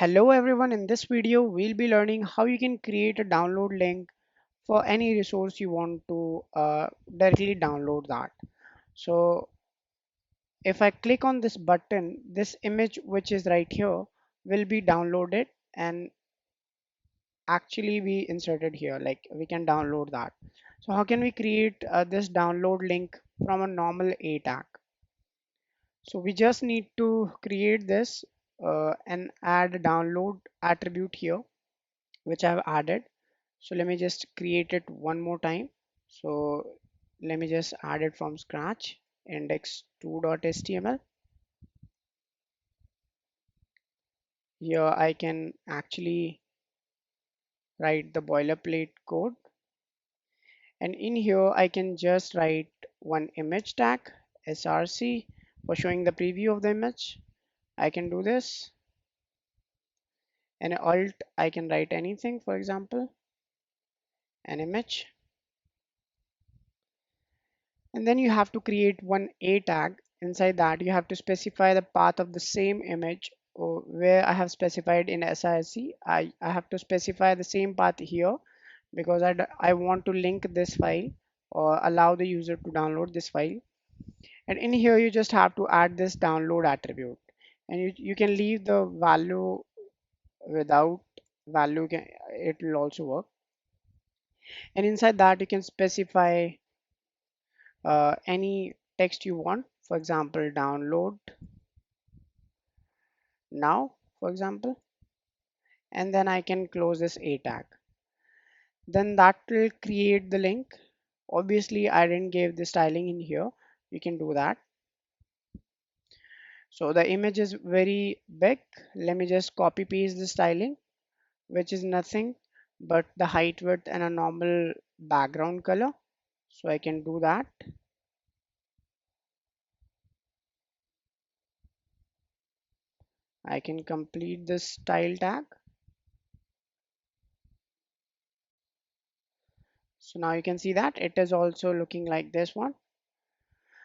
Hello everyone, in this video we'll be learning how you can create a download link for any resource you want to directly download that. So if I click on this button, this image which is right here will be downloaded and actually be inserted here, like we can download that. So how can we create this download link from a normal A tag? So we just need to create this and add a download attribute here which I've added. So let me just create it one more time. So let me just add it from scratch, index2.html. Here I can actually write the boilerplate code, and in here I can just write one image tag src for showing the preview of the image. I can do this, and alt I can write anything, for example an image. And then you have to create one A tag. Inside that you have to specify the path of the same image, or where I have specified in SISC. I have to specify the same path here because I want to link this file or allow the user to download this file. And in here you just have to add this download attribute, and you can leave the value without value, it will also work. And inside that you can specify any text you want, for example download now, for example, and then I can close this A tag. Then that will create the link. Obviously I didn't give the styling in here, you can do that. So the image is very big. Let me just copy paste the styling, which is nothing but the height, width, and a normal background color. So I can do that. I can complete this style tag. So now you can see that it is also looking like this one.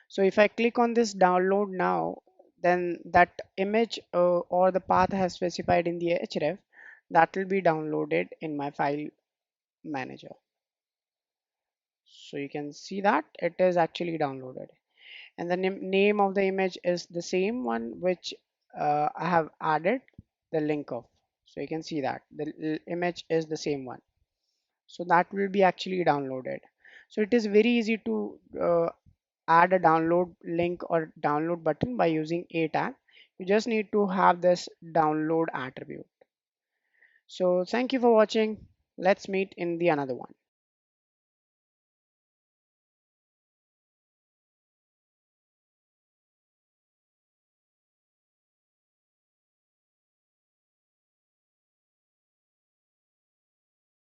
So if I click on this download now, then that image or the path I have specified in the href, that will be downloaded in my file manager. So you can see that it is actually downloaded, and the name of the image is the same one which I have added the link of. So you can see that the image is the same one. So that will be actually downloaded. So it is very easy to add a download link or download button by using a tag. You just need to have this download attribute. So thank you for watching. Let's meet in the another one.